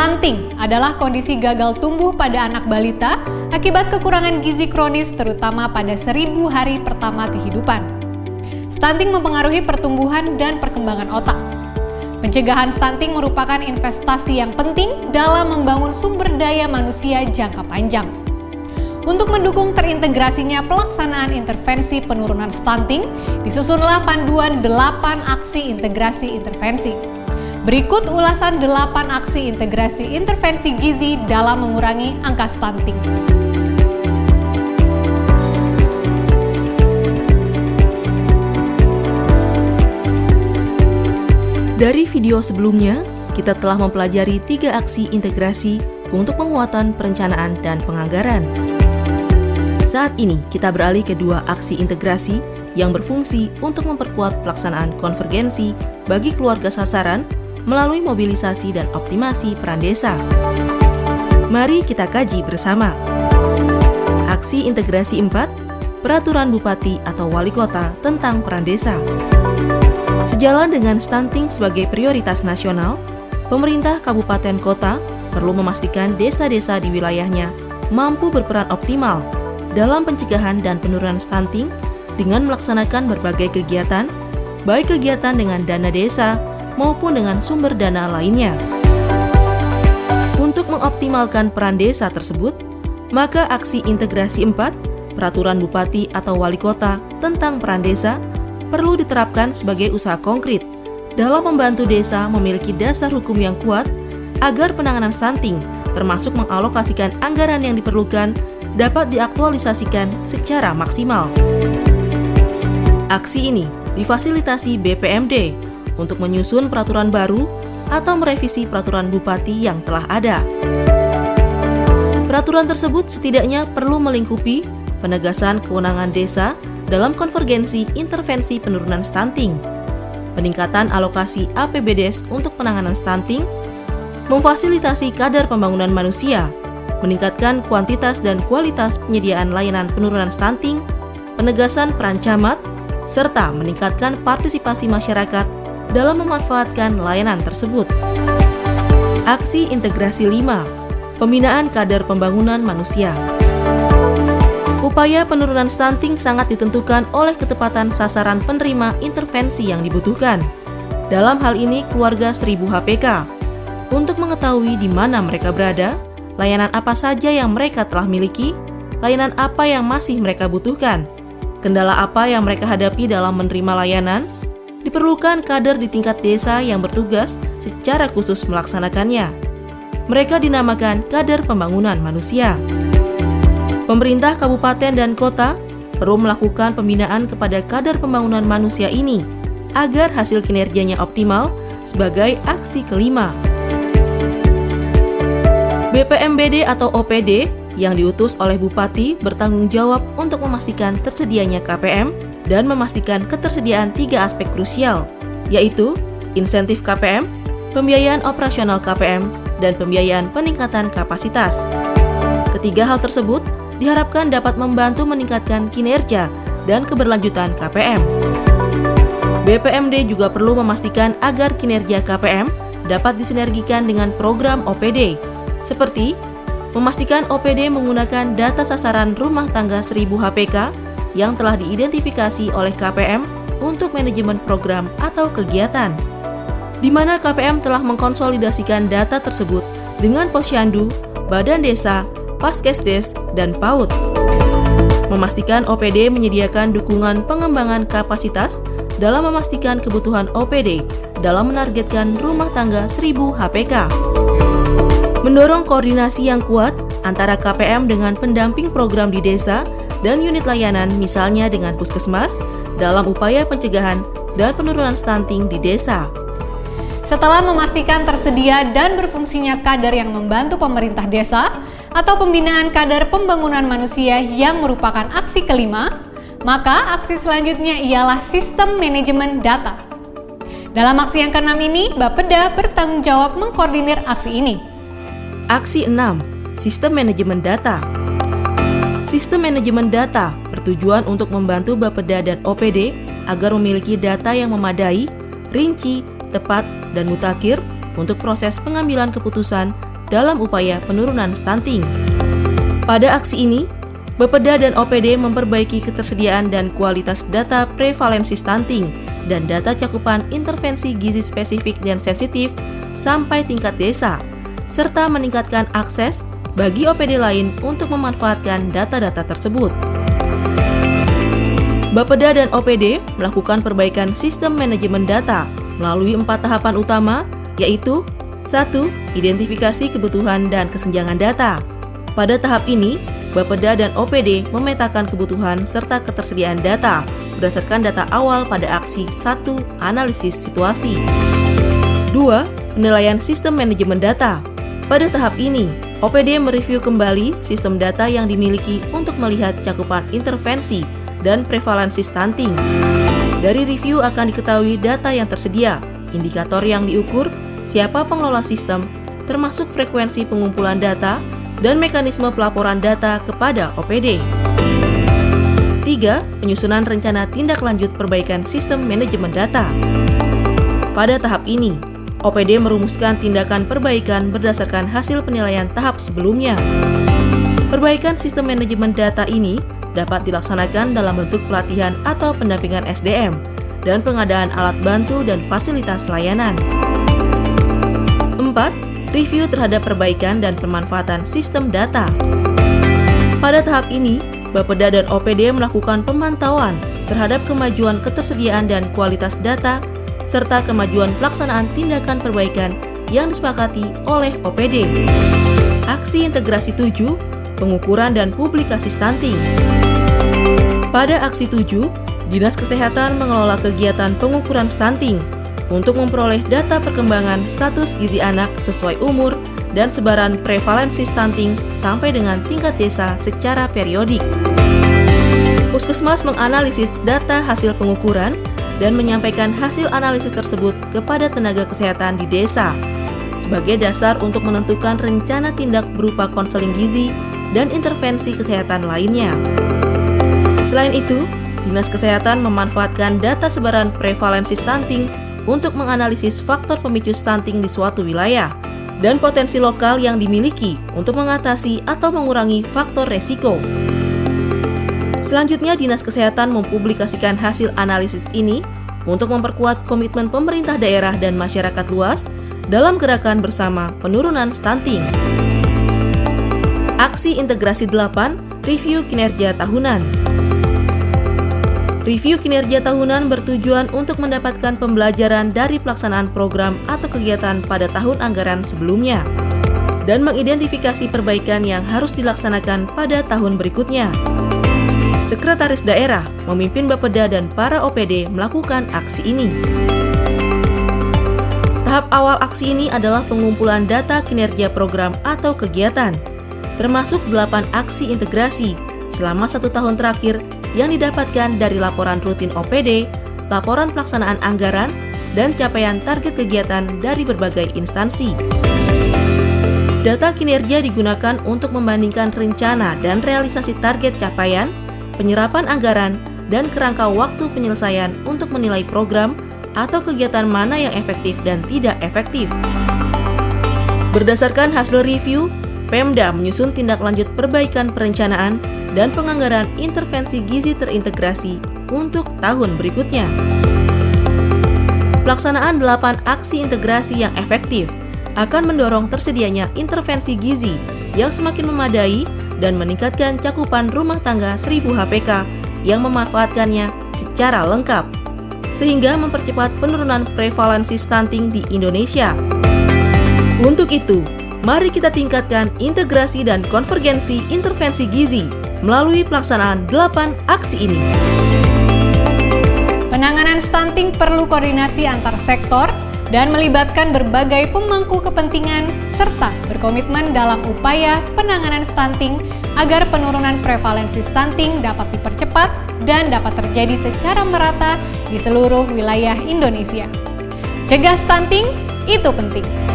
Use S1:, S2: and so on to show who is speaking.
S1: Stunting adalah kondisi gagal tumbuh pada anak balita akibat kekurangan gizi kronis terutama pada 1000 hari pertama kehidupan. Stunting mempengaruhi pertumbuhan dan perkembangan otak. Pencegahan stunting merupakan investasi yang penting dalam membangun sumber daya manusia jangka panjang. Untuk mendukung terintegrasinya pelaksanaan intervensi penurunan stunting, disusunlah panduan 8 aksi integrasi intervensi. Berikut ulasan 8 aksi integrasi intervensi gizi dalam mengurangi angka stunting.
S2: Dari video sebelumnya, kita telah mempelajari 3 aksi integrasi untuk penguatan perencanaan dan penganggaran. Saat ini, kita beralih ke 2 aksi integrasi yang berfungsi untuk memperkuat pelaksanaan konvergensi bagi keluarga sasaran melalui mobilisasi dan optimasi peran desa. Mari kita kaji bersama. Aksi integrasi 4, Peraturan Bupati atau Wali Kota tentang peran desa. Sejalan dengan stunting sebagai prioritas nasional, pemerintah kabupaten kota perlu memastikan desa-desa di wilayahnya mampu berperan optimal dalam pencegahan dan penurunan stunting dengan melaksanakan berbagai kegiatan, baik kegiatan dengan dana desa maupun dengan sumber dana lainnya. Untuk mengoptimalkan peran desa tersebut, maka aksi integrasi 4, Peraturan Bupati atau Wali Kota tentang peran desa perlu diterapkan sebagai usaha konkret dalam membantu desa memiliki dasar hukum yang kuat agar penanganan stunting, termasuk mengalokasikan anggaran yang diperlukan, dapat diaktualisasikan secara maksimal. Aksi ini difasilitasi BPMD untuk menyusun peraturan baru atau merevisi peraturan bupati yang telah ada. Peraturan tersebut setidaknya perlu melingkupi penegasan kewenangan desa dalam konvergensi intervensi penurunan stunting, peningkatan alokasi APBDes untuk penanganan stunting, memfasilitasi kadar pembangunan manusia, meningkatkan kuantitas dan kualitas penyediaan layanan penurunan stunting, penegasan peran camat, serta meningkatkan partisipasi masyarakat dalam memanfaatkan layanan tersebut. Aksi integrasi 5, Pembinaan kadar pembangunan manusia. Upaya penurunan stunting sangat ditentukan oleh ketepatan sasaran penerima intervensi yang dibutuhkan. Dalam hal ini keluarga 1000 HPK. Untuk mengetahui di mana mereka berada, layanan apa saja yang mereka telah miliki, layanan apa yang masih mereka butuhkan, kendala apa yang mereka hadapi dalam menerima layanan, diperlukan kader di tingkat desa yang bertugas secara khusus melaksanakannya. Mereka dinamakan kader pembangunan manusia. Pemerintah kabupaten dan kota perlu melakukan pembinaan kepada kader pembangunan manusia ini agar hasil kinerjanya optimal sebagai aksi kelima. BPMBD atau OPD yang diutus oleh Bupati bertanggung jawab untuk memastikan tersedianya KPM dan memastikan ketersediaan 3 aspek krusial, yaitu insentif KPM, pembiayaan operasional KPM, dan pembiayaan peningkatan kapasitas. Ketiga hal tersebut diharapkan dapat membantu meningkatkan kinerja dan keberlanjutan KPM. BPMD juga perlu memastikan agar kinerja KPM dapat disinergikan dengan program OPD, seperti memastikan OPD menggunakan data sasaran rumah tangga 1000 HPK yang telah diidentifikasi oleh KPM untuk manajemen program atau kegiatan, di mana KPM telah mengkonsolidasikan data tersebut dengan Posyandu, Badan Desa, Paskesdes, dan PAUD. Memastikan OPD menyediakan dukungan pengembangan kapasitas dalam memastikan kebutuhan OPD dalam menargetkan rumah tangga 1000 HPK. Mendorong koordinasi yang kuat antara KPM dengan pendamping program di desa dan unit layanan misalnya dengan puskesmas dalam upaya pencegahan dan penurunan stunting di desa.
S1: Setelah memastikan tersedia dan berfungsinya kader yang membantu pemerintah desa atau pembinaan kader pembangunan manusia yang merupakan aksi kelima, maka aksi selanjutnya ialah sistem manajemen data. Dalam aksi yang keenam ini, Bapeda bertanggung jawab mengkoordinir aksi ini.
S2: Aksi 6, sistem manajemen data. Sistem manajemen data bertujuan untuk membantu Bapeda dan OPD agar memiliki data yang memadai, rinci, tepat, dan mutakhir untuk proses pengambilan keputusan dalam upaya penurunan stunting. Pada aksi ini, Bapeda dan OPD memperbaiki ketersediaan dan kualitas data prevalensi stunting dan data cakupan intervensi gizi spesifik dan sensitif sampai tingkat desa, serta meningkatkan akses bagi OPD lain untuk memanfaatkan data-data tersebut. Bapeda dan OPD melakukan perbaikan sistem manajemen data melalui 4 tahapan utama, yaitu 1. Identifikasi kebutuhan dan kesenjangan data. Pada tahap ini, Bapeda dan OPD memetakan kebutuhan serta ketersediaan data berdasarkan data awal pada aksi 1. Analisis situasi. 2. Penilaian sistem manajemen data. Pada tahap ini, OPD mereview kembali sistem data yang dimiliki untuk melihat cakupan intervensi dan prevalensi stunting. Dari review akan diketahui data yang tersedia, indikator yang diukur, siapa pengelola sistem, termasuk frekuensi pengumpulan data, dan mekanisme pelaporan data kepada OPD. 3. Penyusunan rencana tindak lanjut perbaikan sistem manajemen data. Pada tahap ini, OPD merumuskan tindakan perbaikan berdasarkan hasil penilaian tahap sebelumnya. Perbaikan sistem manajemen data ini dapat dilaksanakan dalam bentuk pelatihan atau pendampingan SDM dan pengadaan alat bantu dan fasilitas layanan. 4. Review terhadap perbaikan dan pemanfaatan sistem data. Pada tahap ini, Bapeda dan OPD melakukan pemantauan terhadap kemajuan ketersediaan dan kualitas data serta kemajuan pelaksanaan tindakan perbaikan yang disepakati oleh OPD. Aksi integrasi 7, pengukuran dan publikasi stunting. Pada aksi 7, Dinas Kesehatan mengelola kegiatan pengukuran stunting untuk memperoleh data perkembangan status gizi anak sesuai umur dan sebaran prevalensi stunting sampai dengan tingkat desa secara periodik. Puskesmas menganalisis data hasil pengukuran dan menyampaikan hasil analisis tersebut kepada tenaga kesehatan di desa sebagai dasar untuk menentukan rencana tindak berupa konseling gizi dan intervensi kesehatan lainnya. Selain itu, Dinas Kesehatan memanfaatkan data sebaran prevalensi stunting untuk menganalisis faktor pemicu stunting di suatu wilayah dan potensi lokal yang dimiliki untuk mengatasi atau mengurangi faktor resiko. Selanjutnya, Dinas Kesehatan mempublikasikan hasil analisis ini untuk memperkuat komitmen pemerintah daerah dan masyarakat luas dalam gerakan bersama penurunan stunting. Aksi integrasi 8, review kinerja tahunan. Review kinerja tahunan bertujuan untuk mendapatkan pembelajaran dari pelaksanaan program atau kegiatan pada tahun anggaran sebelumnya dan mengidentifikasi perbaikan yang harus dilaksanakan pada tahun berikutnya. Sekretaris Daerah memimpin Bapeda dan para OPD melakukan aksi ini. Tahap awal aksi ini adalah pengumpulan data kinerja program atau kegiatan, termasuk 8 aksi integrasi selama 1 tahun terakhir yang didapatkan dari laporan rutin OPD, laporan pelaksanaan anggaran, dan capaian target kegiatan dari berbagai instansi. Data kinerja digunakan untuk membandingkan rencana dan realisasi target capaian, penyerapan anggaran, dan kerangka waktu penyelesaian untuk menilai program atau kegiatan mana yang efektif dan tidak efektif. Berdasarkan hasil review, Pemda menyusun tindak lanjut perbaikan perencanaan dan penganggaran intervensi gizi terintegrasi untuk tahun berikutnya. Pelaksanaan 8 aksi integrasi yang efektif akan mendorong tersedianya intervensi gizi yang semakin memadai dan meningkatkan cakupan rumah tangga 1000 HPK yang memanfaatkannya secara lengkap, sehingga mempercepat penurunan prevalensi stunting di Indonesia. Untuk itu, mari kita tingkatkan integrasi dan konvergensi intervensi gizi melalui pelaksanaan 8 aksi ini.
S1: Penanganan stunting perlu koordinasi antar sektor dan melibatkan berbagai pemangku kepentingan serta berkomitmen dalam upaya penanganan stunting agar penurunan prevalensi stunting dapat dipercepat dan dapat terjadi secara merata di seluruh wilayah Indonesia. Cegah stunting itu penting.